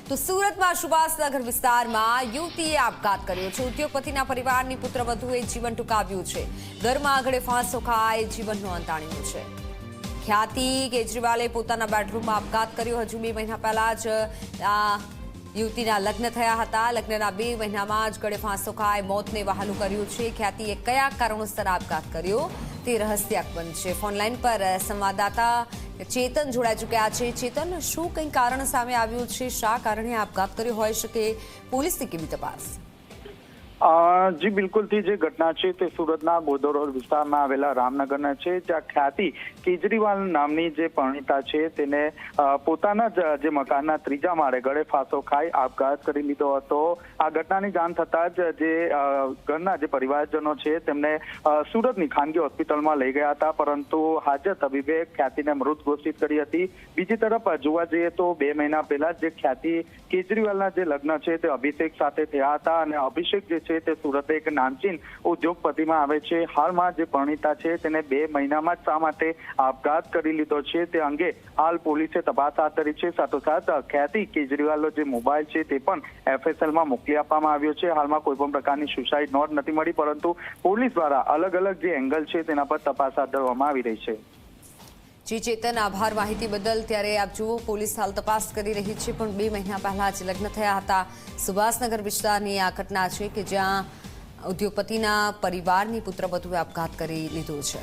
તો સુરતમાં સુભાષનગર વિસ્તારમાં યુવતીએ આપઘાત કર્યો છે। ઉદ્યોગપતિના પરિવારની પુત્રવધુએ જીવન ટૂંકાવ્યું છે। ઘરમાં આગળ ફાંસો ખાઈ જીવનનો અંત આણ્યો છે। ખ્યાતિ કેજરીવાલે પોતાના બેડરૂમમાં આપઘાત કર્યો। હજુ 2 મહિના પહેલા જ યુવતીના લગ્ન થયા હતા। લગ્નના 2 મહિનામાં જ ગળે ફાંસો ખાઈ મોતને વહાલું કર્યું છે। ખ્યાતિએ કયા કારણોસર આપઘાત કર્યો તે રહસ્યાત્મક બનશે। ફોનલાઈન પર સંવાદદાતા ચેતન જોડાઈ ચૂક્યા છે। ચેતન, શું કંઈ કારણ સામે આવ્યું છે? શા કારણે આપઘાત કર્યો હોઈ શકે? પોલીસની કેવી તપાસ? જી બિલકુલથી જે ઘટના છે તે સુરતના ગોધોરોડ વિસ્તારમાં આવેલા રામનગરના છે, જ્યાં ખ્યાતિ કેજરીવાલ નામની જે પરિણીતા છે તેને પોતાના જે મકાનના 3જા માળે ગળે ફાંસો ખાઈ આપઘાત કરી લીધો હતો। આ ઘટનાની જાણ થતાં જ જે ઘરના જે પરિવારજનો છે તેમને સુરતની ખાનગી હોસ્પિટલમાં લઈ ગયા હતા, પરંતુ હાજર તબીબે ખ્યાતિને મૃત ઘોષિત કરી હતી। બીજી તરફ જોવા જઈએ તો 2 મહિના પહેલા જે ખ્યાતિ કેજરીવાલના જે લગ્ન છે તે અભિષેક સાથે થયા હતા, અને અભિષેક જે છે તે સુરત એક નામચીન ઉદ્યોગપતિમાં આવે છે। હાલમાં જે પરિણીતા છે તેને 2 મહિનામાં જ શા માટે આપઘાત કરી લીધો છે તે અંગે હાલ પોલીસે તપાસ હાથ ધરી છે। સાથોસાથ ખ્યાતિ કેજરીવાલનો જે મોબાઈલ છે તે પણ FSLમાં મોકલી આપવામાં આવ્યો છે। હાલમાં કોઈ પણ પ્રકારની સુસાઇડ નોટ નથી મળી, પરંતુ પોલીસ દ્વારા અલગ અલગ જે એંગલ છે તેના પર તપાસ હાથ ધરવામાં આવી રહી છે। જી ચેતન, આભાર માહિતી બદલ। ત્યારે આપ જુઓ, પોલીસ હાલ તપાસ કરી રહી છે, પણ 2 મહિના પહેલા જ લગ્ન થયા હતા। સુભાષનગર વિસ્તારની આ ઘટના છે કે જ્યાં ઉદ્યોગપતિના પરિવારની પુત્રવધુએ આપઘાત કરી લીધો છે।